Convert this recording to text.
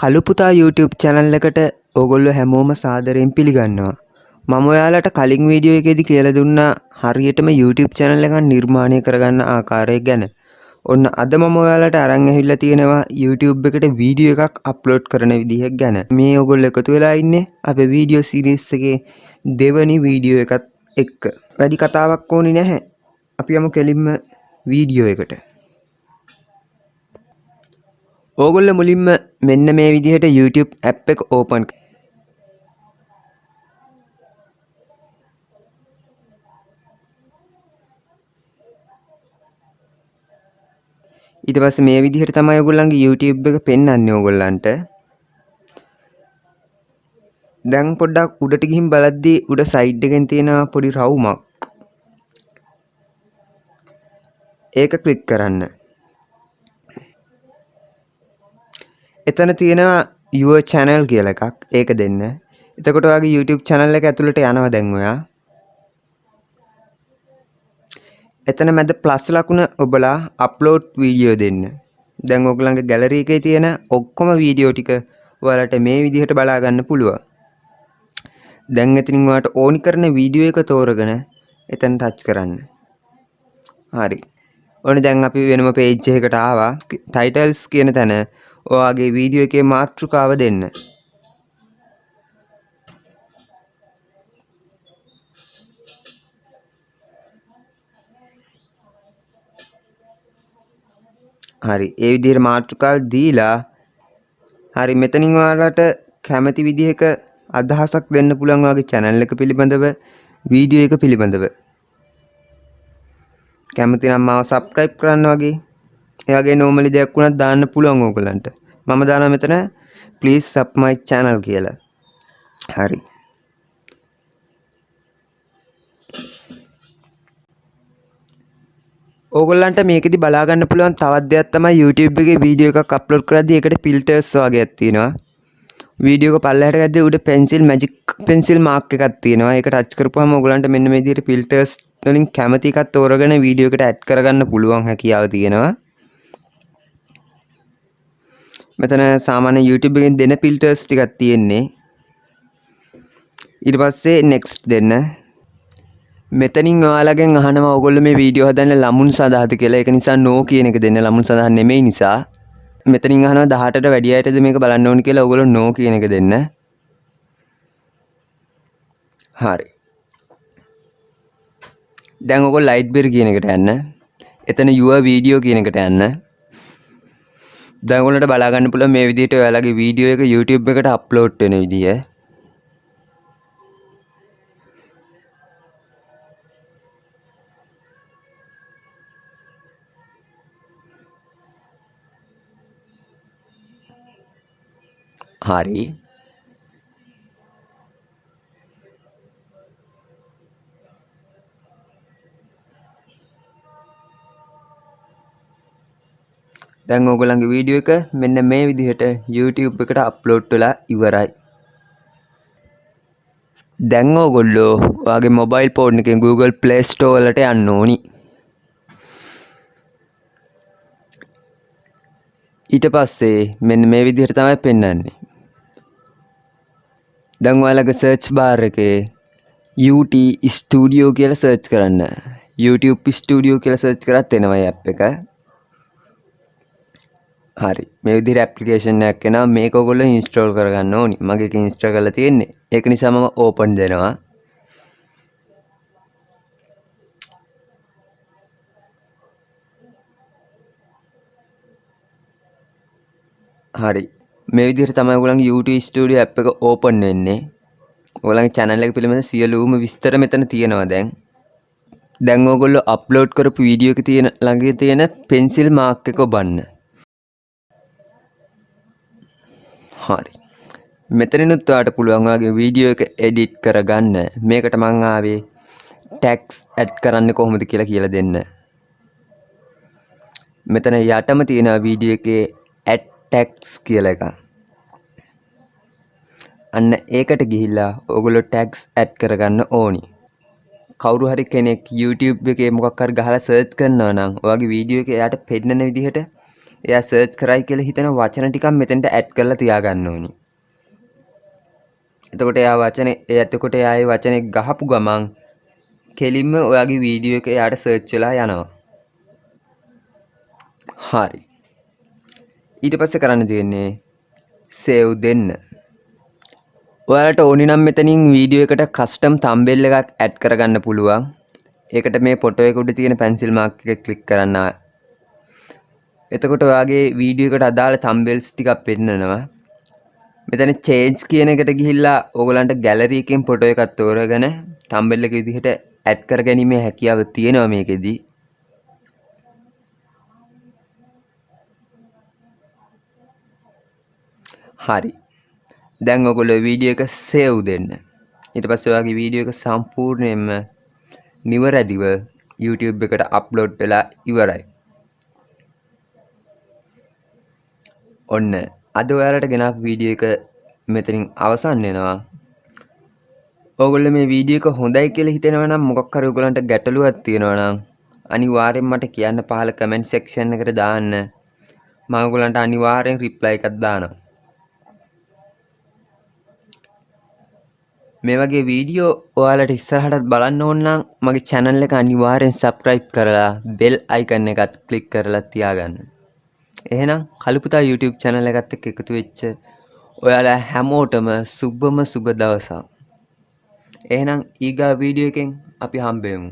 කළුපුතා YouTube channel එකට ඕගොල්ලෝ හැමෝම සාදරයෙන් පිළිගන්නවා. මම ඔයාලට කලින් වීඩියෝ එකේදී කියලා දුන්නා හරියටම YouTube channel එකක් නිර්මාණය කරගන්න ආකාරය ගැන. ඔන්න අද මම ඔයාලට අරන් ඇවිල්ලා තියෙනවා YouTube එකට වීඩියෝ එකක් අප්ලෝඩ් කරන විදිහ ගැන. මේ ඕගොල්ලෝ එකතු වෙලා ඉන්නේ අපේ වීඩියෝ සීරීස් එකේ දෙවනි වීඩියෝ එකත් එක්ක. වැඩි කතාවක් ඕනේ නැහැ. අපි යමු කෙලින්ම වීඩියෝ එකට. ඕගොල්ලෝ මුලින්ම මෙන්න මේ විදිහට YouTube app එක open ඊට පස්සේ මේ විදිහට තමයි ඔයගොල්ලන්ගේ YouTube එක පෙන්වන්නේ ඕගොල්ලන්ට. දැන් පොඩ්ඩක් උඩට ගිහින් බලද්දී උඩ සයිඩ් එකෙන් තියෙන පොඩි රවුමක්. ඒක ක්ලික් කරන්න. එතන තියෙනවා your channel කියලා එකක්. ඒක දෙන්න. එතකොට ඔයාගේ YouTube channel එක ඇතුළට යනවා දැන් ඔයා. එතන මැද ප්ලස් ලකුණ ඔබලා අප්ලෝඩ් වීඩියෝ දෙන්න. දැන් ඔයගලගේ ගැලරි එකේ තියෙන ඔක්කොම වීඩියෝ ටික ඔයාලට මේ විදිහට බලා ගන්න පුළුවන්. දැන් එතනින් ඔයාලට ඕනි කරන වීඩියෝ එක තෝරගෙන එතන ටච් කරන්න. හරි. ඔන්න දැන් අපි වෙනම page එකකට ආවා. titles කියන තැන ඔයාගේ වීඩියෝ එකේ මාතෘකාව දෙන්න. හරි. ඒ විදිහට මාතෘකාව දීලා හරි මෙතනින් ඔයාලට කැමති විදිහක අදහසක් දෙන්න පුළුවන් ඔයාගේ channel එක පිළිබඳව වීඩියෝ එක පිළිබඳව. කැමති නම් මාව subscribe කරන්න වගේ. ඒ වගේ normally දෙයක් වුණත් දාන්න පුළුවන් ඕගලන්ට. මම දානවා මෙතන please sub my channel කියලා. හරි. ඕගොල්ලන්ට මේකෙදි බලා ගන්න පුළුවන් තවත් දෙයක් තමයි YouTube එකේ වීඩියෝ එකක් අප්ලෝඩ් කරද්දී ඒකට ෆිල්ටර්ස් වගේක් තියෙනවා. වීඩියෝ එක පල්ලෙහාට ගද්දී උඩ pencil magic pencil mark එකක් තියෙනවා. ඒක ටච් කරපුවාම ඕගොල්ලන්ට මෙන්න මේ විදිහට ෆිල්ටර්ස් වලින් කැමති එකක් තෝරගෙන වීඩියෝ එකට ඇඩ් කරගන්න පුළුවන් හැකියාව තියෙනවා. මෙතන සාමාන්‍ය YouTube එකෙන් දෙන ෆිල්ටර්ස් ටිකක් තියෙන්නේ. ඊට පස්සේ next දෙන්න. මෙතනින් ඔයාලගෙන් අහනවා ඔයගොල්ලෝ මේ වීඩියෝ හදන්න ළමුන් සඳහාද කියලා. ඒක නිසා no කියන එක දෙන්න. ළමුන් සඳහා නෙමෙයි නිසා. මෙතනින් අහනවා 18ට වැඩි අයටද මේක බලන්න ඕනි කියලා. ඔයගොල්ලෝ no කියන එක දෙන්න. හරි. දැන් ඔයගොල්ලෝ Lightberry කියන එකට යන්න. එතන your video කියන එකට යන්න. දැන් ඔයාලට බලා ගන්න පුළුවන් මේ විදිහට ඔයාලගේ වීඩියෝ එක YouTube එකට අප්ලෝඩ් වෙන විදිය. හරි. දැන් ඕගොල්ලන්ගේ වීඩියෝ එක මෙන්න මේ විදිහට YouTube එකට අප්ලෝඩ් වෙලා ඉවරයි. දැන් ඕගොල්ලෝ ඔයාගේ මොබයිල් ෆෝන් එකෙන් Google Play Store වලට යන්න ඕනි. ඊට පස්සේ මෙන්න මේ විදිහට තමයි පෙන්වන්නේ. දැන් ඔයාලගේ search bar එකේ UT Studio කියලා search කරන්න. YouTube Studio කියලා search කරත් එනවා මේ app එක. හරි. මේ විදිහට application එකක් එනවා. මේක ඔයගොල්ලෝ install කරගන්න ඕනි. මගේ එකේ install කරලා තියෙන්නේ. ඒක නිසා මම open දෙනවා. හරි. මේ විදිහට තමයි ඔයගොල්ලන්ගේ YouTube Studio app එක open වෙන්නේ. ඔයගොල්ලන්ගේ channel එක පිළිබඳ සියලුම විස්තර මෙතන තියෙනවා දැන්. දැන් ඔයගොල්ලෝ upload කරපු වීඩියෝ එකේ තියෙන ළඟ තියෙන pencil mark එක ඔබන්න. හරි. මෙතනිනුත් ඔයාලට පුළුවන් ඔයාගේ වීඩියෝ එක edit කරගන්න. මේකට මං ආවේ tags add කරන්න කොහොමද කියලා දෙන්න. මෙතන යටම තියෙන වීඩියෝ එකේ add tags කියලා එක. අන්න ඒකට ගිහිල්ලා ඔයගොල්ලෝ tags add කරගන්න ඕනි. කවුරු හරි කෙනෙක් YouTube එකේ මොකක් හරි ගහලා search කරනවා නම් ඔයාගේ වීඩියෝ එක එයාට පෙන්නන විදිහට එයා සර්ච් කරයි කියලා හිතන වචන ටිකක් මෙතෙන්ට ඇඩ් කරලා තියාගන්න ඕනි. එතකොට එයා ඒ වචනේ ගහපු ගමන් කෙලින්ම ඔයාගේ වීඩියෝ එක එයාට සර්ච් වෙලා යනවා. හරි. ඊට පස්සේ කරන්න තියෙන්නේ සේව් දෙන්න. ඔයාලට ඕනි නම් මෙතනින් වීඩියෝ එකට කස්ටම් තම්බ්නෙල් එකක් ඇඩ් කරගන්න පුළුවන්. ඒකට මේ ෆොටෝ එක උඩ තියෙන පැන්සිල් මාක් එක ක්ලික් කරන්න. එතකොට ඔයාගේ වීඩියෝ එකට අදාළ තම්බ්නෙල්ස් ටිකක් පෙන්නනවා. මෙතන චේන්ජ් කියන එකට ගිහිල්ලා ඕගලන්ට ගැලරි එකෙන් ෆොටෝ එකක් තෝරගෙන තම්බ්නෙල් එක විදිහට ඇඩ් කරගැනීමේ හැකියාව තියෙනවා මේකෙදි. හරි. දැන් ඔයගොල්ලෝ වීඩියෝ එක සේව් දෙන්න. ඊට පස්සේ ඔයාගේ වීඩියෝ එක සම්පූර්ණයෙන්ම නිවැරදිව YouTube එකට අප්ලෝඩ් වෙලා ඉවරයි. ඔන්න අද ඔයාලට ගෙනාපු වීඩියෝ එක මෙතනින් අවසන් වෙනවා. ඔයගොල්ලෝ මේ වීඩියෝ එක හොඳයි කියලා හිතෙනවා නම් මොකක් හරි ඔයගලන්ට ගැටලුවක් තියෙනවා නම් අනිවාර්යෙන් මට කියන්න පහළ කමෙන්ට් සෙක්ෂන් එකට දාන්න. මම ඔයගලන්ට අනිවාර්යෙන් රිප්ලයි එකක් දානවා. මේ වගේ වීඩියෝ ඔයාලට ඉස්සරහටත් බලන්න ඕන නම් මගේ channel එක අනිවාර්යෙන් subscribe කරලා bell icon එකත් click කරලා තියාගන්න. එහෙනම් කළුපුතා YouTube channel එකත් එක්ක එකතු වෙච්ච ඔයාලා හැමෝටම සුබම සුබ දවසක්. එහෙනම් ඊගා වීඩියෝ එකෙන් අපි හම්බෙමු.